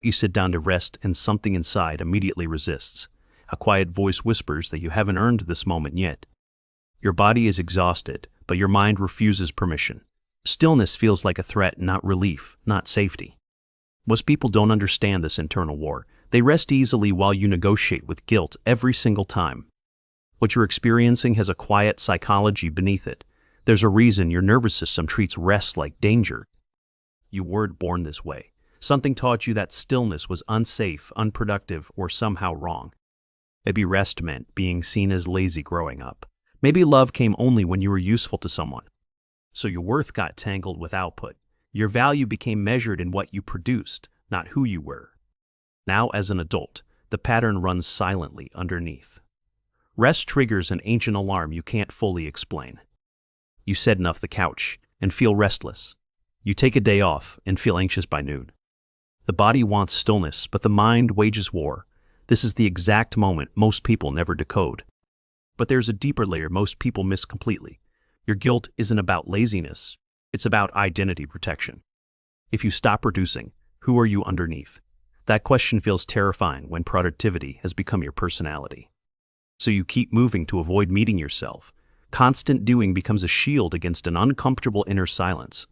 You sit down to rest and something inside immediately resists. A quiet voice whispers that you haven't earned this moment yet. Your body is exhausted, but your mind refuses permission. Stillness feels like a threat, not relief, not safety. Most people don't understand this internal war. They rest easily while you negotiate with guilt every single time. What you're experiencing has a quiet psychology beneath it. There's a reason your nervous system treats rest like danger. You weren't born this way. Something taught you that stillness was unsafe, unproductive, or somehow wrong. Maybe rest meant being seen as lazy growing up. Maybe love came only when you were useful to someone. So your worth got tangled with output. Your value became measured in what you produced, not who you were. Now, as an adult, the pattern runs silently underneath. Rest triggers an ancient alarm you can't fully explain. You sit enough the couch and feel restless. You take a day off and feel anxious by noon. The body wants stillness, but the mind wages war. This is the exact moment most people never decode. But there's a deeper layer most people miss completely. Your guilt isn't about laziness. It's about identity protection. If you stop producing, who are you underneath? That question feels terrifying when productivity has become your personality. So you keep moving to avoid meeting yourself. Constant doing becomes a shield against an uncomfortable inner silence.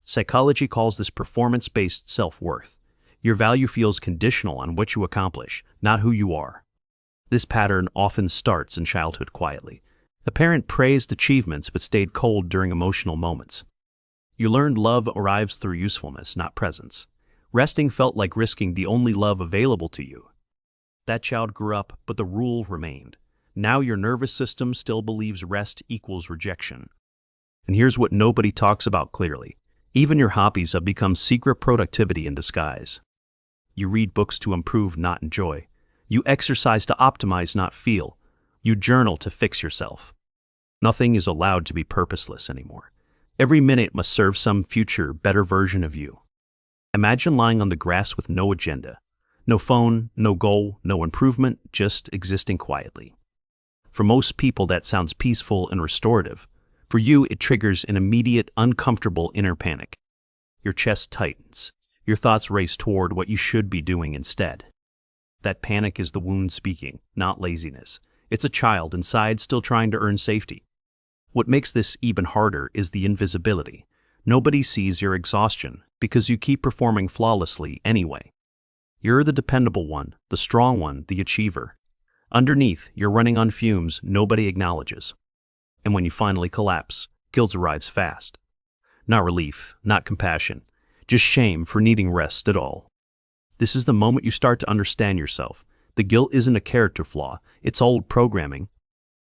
Psychology calls this performance-based self-worth. Your value feels conditional on what you accomplish, not who you are. This pattern often starts in childhood quietly. A parent praised achievements but stayed cold during emotional moments. You learned love arrives through usefulness, not presence. Resting felt like risking the only love available to you. That child grew up, but the rule remained. Now your nervous system still believes rest equals rejection. And here's what nobody talks about clearly. Even your hobbies have become secret productivity in disguise. You read books to improve, not enjoy. You exercise to optimize, not feel. You journal to fix yourself. Nothing is allowed to be purposeless anymore. Every minute must serve some future, better version of you. Imagine lying on the grass with no agenda. No phone, no goal, no improvement, just existing quietly. For most people, that sounds peaceful and restorative. For you, it triggers an immediate, uncomfortable inner panic. Your chest tightens. Your thoughts race toward what you should be doing instead. That panic is the wound speaking, not laziness. It's a child inside still trying to earn safety. What makes this even harder is the invisibility. Nobody sees your exhaustion because you keep performing flawlessly anyway. You're the dependable one, the strong one, the achiever. Underneath, you're running on fumes nobody acknowledges. And when you finally collapse, guilt arrives fast. Not relief, not compassion, just shame for needing rest at all. This is the moment you start to understand yourself. The guilt isn't a character flaw, it's old programming.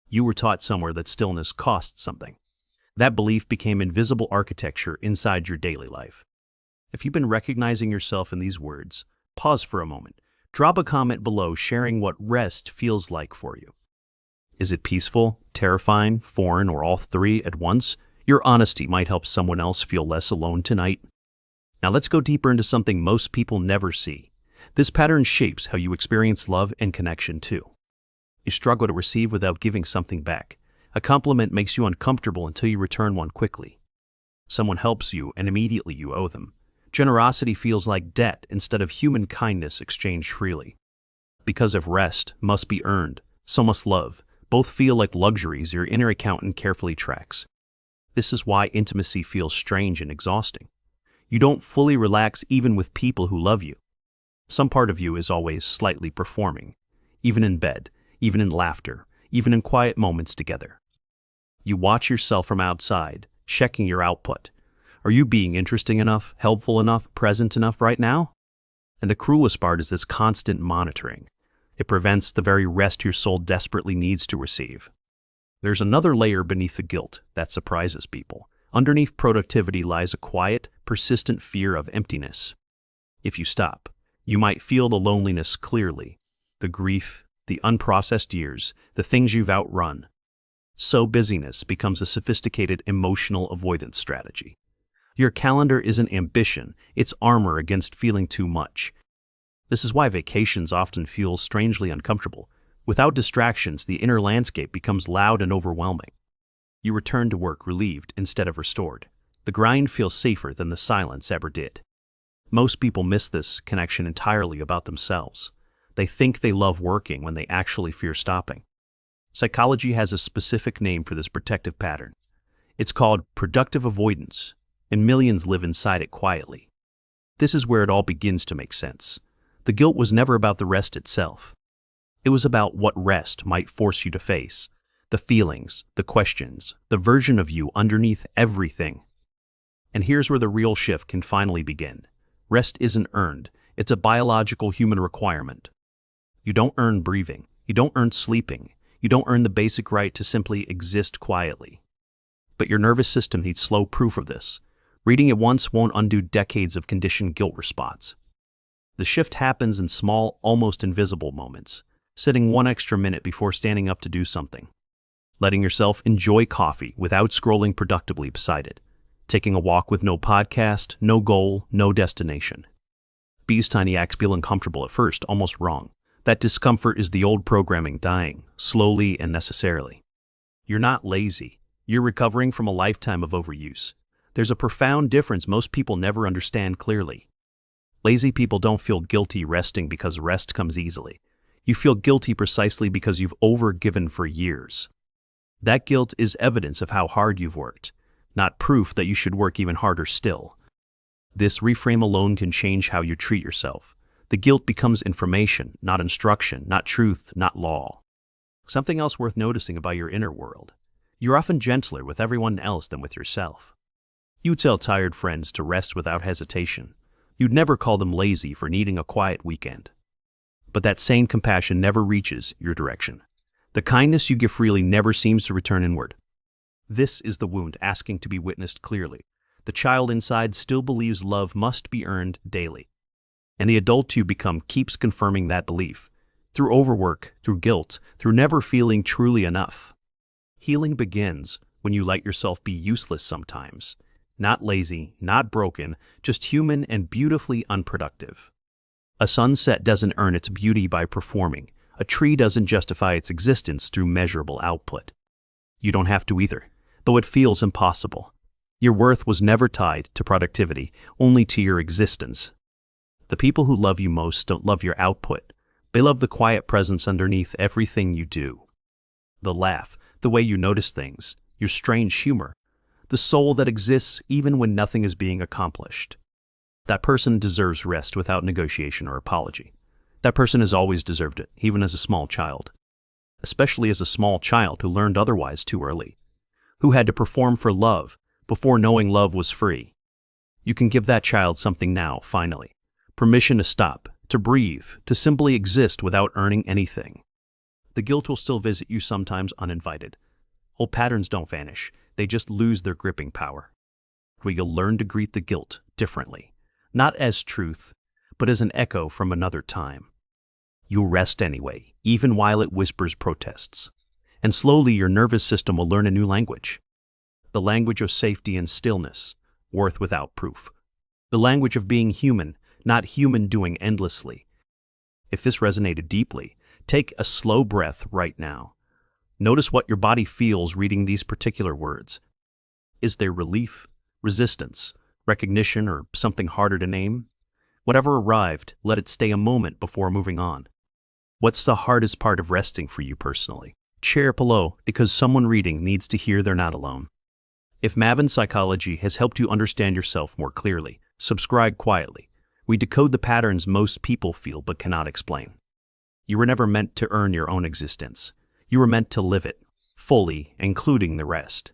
You were taught somewhere that stillness costs something. That belief became invisible architecture inside your daily life. If you've been recognizing yourself in these words, pause for a moment. Drop a comment below sharing what rest feels like for you. Is it peaceful, terrifying, foreign, or all three at once? Your honesty might help someone else feel less alone tonight. Now let's go deeper into something most people never see. This pattern shapes how you experience love and connection too. You struggle to receive without giving something back. A compliment makes you uncomfortable until you return one quickly. Someone helps you and immediately you owe them. Generosity feels like debt instead of human kindness exchanged freely. Because if rest must be earned, so must love. Both feel like luxuries your inner accountant carefully tracks. This is why intimacy feels strange and exhausting. You don't fully relax even with people who love you. Some part of you is always slightly performing, even in bed, even in laughter, even in quiet moments together. You watch yourself from outside, checking your output. Are you being interesting enough, helpful enough, present enough right now? And the cruelest part is this constant monitoring. It prevents the very rest your soul desperately needs to receive. There's another layer beneath the guilt that surprises people. Underneath productivity lies a quiet, persistent fear of emptiness. If you stop, you might feel the loneliness clearly, the grief, the unprocessed years, the things you've outrun. So busyness becomes a sophisticated emotional avoidance strategy. Your calendar isn't ambition, it's armor against feeling too much. This is why vacations often feel strangely uncomfortable. Without distractions, the inner landscape becomes loud and overwhelming. You return to work relieved instead of restored. The grind feels safer than the silence ever did. Most people miss this connection entirely about themselves. They think they love working when they actually fear stopping. Psychology has a specific name for this protective pattern. It's called productive avoidance, and millions live inside it quietly. This is where it all begins to make sense. The guilt was never about the rest itself. It was about what rest might force you to face, the feelings, the questions, the version of you underneath everything. And here's where the real shift can finally begin. Rest isn't earned, it's a biological human requirement. You don't earn breathing, you don't earn sleeping, you don't earn the basic right to simply exist quietly. But your nervous system needs slow proof of this. Reading it once won't undo decades of conditioned guilt response. The shift happens in small, almost invisible moments, sitting one extra minute before standing up to do something, letting yourself enjoy coffee without scrolling productively beside it, taking a walk with no podcast, no goal, no destination. These tiny acts feel uncomfortable at first, almost wrong. That discomfort is the old programming dying, slowly and necessarily. You're not lazy. You're recovering from a lifetime of overuse. There's a profound difference most people never understand clearly. Lazy people don't feel guilty resting because rest comes easily. You feel guilty precisely because you've overgiven for years. That guilt is evidence of how hard you've worked, not proof that you should work even harder still. This reframe alone can change how you treat yourself. The guilt becomes information, not instruction, not truth, not law. Something else worth noticing about your inner world. You're often gentler with everyone else than with yourself. You tell tired friends to rest without hesitation. You'd never call them lazy for needing a quiet weekend. But that same compassion never reaches your direction. The kindness you give freely never seems to return inward. This is the wound asking to be witnessed clearly. The child inside still believes love must be earned daily. And the adult you become keeps confirming that belief. Through overwork, through guilt, through never feeling truly enough. Healing begins when you let yourself be useless sometimes. Not lazy, not broken, just human and beautifully unproductive. A sunset doesn't earn its beauty by performing. A tree doesn't justify its existence through measurable output. You don't have to either, though it feels impossible. Your worth was never tied to productivity, only to your existence. The people who love you most don't love your output. They love the quiet presence underneath everything you do. The laugh, the way you notice things, your strange humor, the soul that exists even when nothing is being accomplished. That person deserves rest without negotiation or apology. That person has always deserved it, even as a small child. Especially as a small child who learned otherwise too early. Who had to perform for love before knowing love was free. You can give that child something now, finally. Permission to stop, to breathe, to simply exist without earning anything. The guilt will still visit you sometimes uninvited. Old patterns don't vanish, they just lose their gripping power. Where you'll learn to greet the guilt differently, not as truth, but as an echo from another time. You'll rest anyway, even while it whispers protests. And slowly your nervous system will learn a new language. The language of safety and stillness, worth without proof. The language of being human, not human doing endlessly. If this resonated deeply, take a slow breath right now. Notice what your body feels reading these particular words. Is there relief, resistance, recognition, or something harder to name? Whatever arrived, let it stay a moment before moving on. What's the hardest part of resting for you personally? Share below, because someone reading needs to hear they're not alone. If Mavyn Psychology has helped you understand yourself more clearly, subscribe quietly. We decode the patterns most people feel but cannot explain. You were never meant to earn your own existence. You were meant to live it, fully, including the rest.